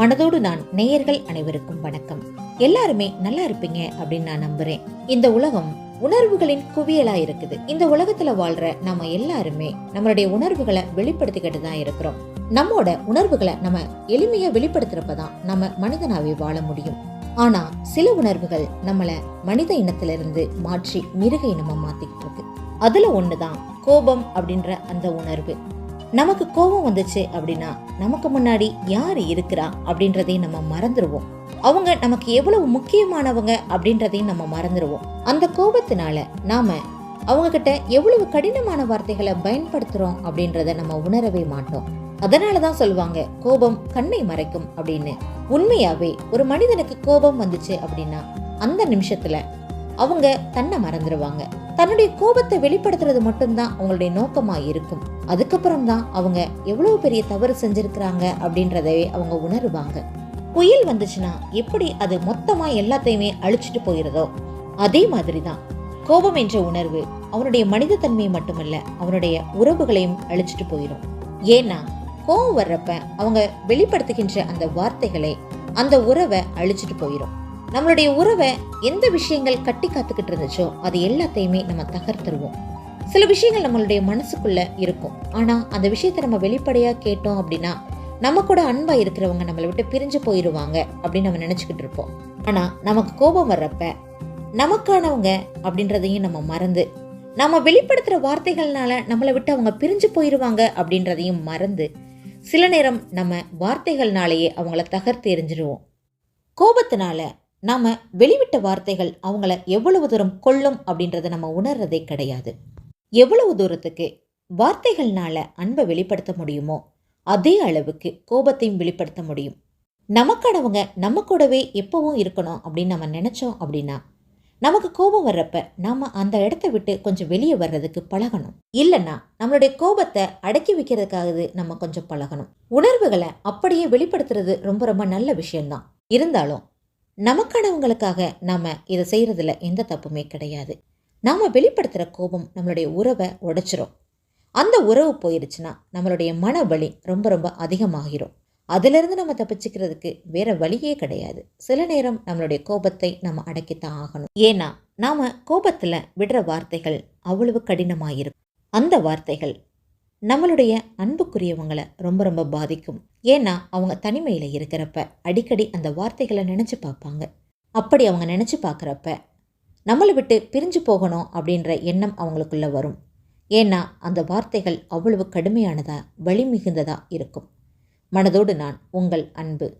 மனதோடு நான் நேயர்கள் அனைவருக்கும் வணக்கம். எல்லாருமே நல்லா இருப்பீங்க அப்படின்னு நான் நம்புறேன். இந்த உலகம் உணர்வுகளின் குவியலா இருக்குது. இந்த உலகத்துல வாழ்ற நம்ம எல்லாருமே நம்மளுடைய உணர்வுகளை வெளிப்படுத்திக்கிட்டு தான் இருக்கிறோம். நம்மோட உணர்வுகளை நம்ம எளிமையா வெளிப்படுத்துறப்பதான் நம்ம மனிதனாவே வாழ முடியும். ஆனா சில உணர்வுகள் நம்மள மனித இனத்திலிருந்து மாற்றி மிருக இனமா மாத்திக்கிட்டு இருக்கு. அதுல ஒண்ணுதான் கோபம் அப்படின்ற அந்த உணர்வு. நமக்கு கோபம் வந்துச்சு அப்படின்னா நமக்கு முன்னாடி யாரு இருக்கிறா அப்படின்றதையும் நம்ம மறந்துடுவோம். அவங்க நமக்கு எவ்வளவு முக்கியமானவங்க அப்படின்றதையும் நம்ம மறந்துடுவோம். அந்த கோபத்தினால நாம அவங்க கிட்ட எவ்வளவு கடினமான வார்த்தைகளை பயன்படுத்துறோம் அப்படின்றத நம்ம உணரவே மாட்டோம். அதனாலதான் சொல்லுவாங்க கோபம் கண்ணை மறைக்கும் அப்படின்னு. உண்மையாவே ஒரு மனிதனுக்கு கோபம் வந்துச்சு அப்படின்னா அந்த நிமிஷத்துல அவங்க தன்னை மறந்துடுவாங்க. தன்னுடைய கோபத்தை வெளிப்படுத்துறது மட்டும்தான் அவங்களுடைய நோக்கமா இருக்கும். அதுக்கப்புறம் தான் அவங்க எவ்வளவு பெரிய தவறு செஞ்சிருக்கிறாங்க அப்படின்றதவே அவங்க உணருவாங்க. புயல் வந்துச்சுன்னா எப்படி அது மொத்தமா எல்லாத்தையுமே அழிச்சிட்டு போயிருதோ அதே மாதிரிதான் கோபம் என்ற உணர்வு அவனுடைய மனித தன்மையை மட்டுமல்ல அவனுடைய உறவுகளையும் அழிச்சிட்டு போயிடும். ஏன்னா கோபம் வர்றப்ப அவங்க வெளிப்படுத்துகின்ற அந்த வார்த்தைகளை அந்த உறவை அழிச்சிட்டு போயிடும். நம்மளுடைய உறவை எந்த விஷயங்கள் கட்டி காத்துக்கிட்டு இருந்துச்சோ அது எல்லாத்தையுமே நம்ம தகர்த்துருவோம். சில விஷயங்கள் நம்மளுடைய மனசுக்குள்ள இருக்கும். ஆனா அந்த விஷயத்த நம்ம வெளிப்படையா கேட்டோம் அப்படின்னா நம்ம கூட அன்பா இருக்கிறவங்க நம்மளை விட்டு பிரிஞ்சு போயிடுவாங்க அப்படின்னு நம்ம நினைச்சுக்கிட்டு இருப்போம். ஆனா நமக்கு கோபம் வர்றப்ப நமக்கானவங்க அப்படின்றதையும் நம்ம மறந்து நம்ம வெளிப்படுத்துற வார்த்தைகள்னால நம்மளை விட்டு அவங்க பிரிஞ்சு போயிடுவாங்க அப்படின்றதையும் மறந்து சில நேரம் நம்ம வார்த்தைகள்னாலேயே அவங்கள தகர்த்து எரிஞ்சிருவோம். கோபத்தினால நாம வெளிவிட்ட வார்த்தைகள் அவங்கள எவ்வளவு தூரம் கொல்லும் அப்படின்றத நம்ம உணர்றதே கிடையாது. எவ்வளவு தூரத்துக்கு வார்த்தைகள்னால அன்பை வெளிப்படுத்த முடியுமோ அதே அளவுக்கு கோபத்தையும் வெளிப்படுத்த முடியும். நமக்கானவங்க நம்ம கூடவே எப்பவும் இருக்கணும் அப்படின்னு நம்ம நினைச்சோம் அப்படின்னா நமக்கு கோபம் வர்றப்ப நாம அந்த இடத்த விட்டு கொஞ்சம் வெளியே வர்றதுக்கு பழகணும். இல்லைன்னா நம்மளுடைய கோபத்தை அடக்கி வைக்கிறதுக்காக நம்ம கொஞ்சம் பழகணும். உணர்வுகளை அப்படியே வெளிப்படுத்துறது ரொம்ப ரொம்ப நல்ல விஷயம்தான். இருந்தாலும் நமக்கானவங்களுக்காக நாம இதை செய்யறதுல எந்த தப்புமே கிடையாது. நாம வெளிப்படுத்துற கோபம் நம்மளுடைய உறவை உடைச்சிரும். அந்த உறவு போயிருச்சுன்னா நம்மளுடைய மன வலி ரொம்ப ரொம்ப அதிகமாகிரும். அதுல இருந்து நம்ம தப்பிச்சுக்கிறதுக்கு வேற வழியே கிடையாது. சில நேரம் நம்மளுடைய கோபத்தை நம்ம அடக்கித்தான் ஆகணும். ஏன்னா நாம கோபத்துல விடுற வார்த்தைகள் அவ்வளவு கடினமாயிருக்கும். அந்த வார்த்தைகள் நம்மளுடைய அன்புக்குரியவங்களை ரொம்ப ரொம்ப பாதிக்கும். ஏன்னா அவங்க தனிமையில இருக்கிறப்ப அடிக்கடி அந்த வார்த்தைகளை நினைச்சு பார்ப்பாங்க. அப்படி அவங்க நினைச்சு பார்க்குறப்ப நம்மளை விட்டு பிரிஞ்சு போகணும் அப்படின்ற எண்ணம் அவங்களுக்குள்ள வரும். ஏன்னா அந்த வார்த்தைகள் அவ்வளவு கடுமையானதா வலி மிகுந்ததா இருக்கும். மனதோடு நான் உங்கள் அன்பு.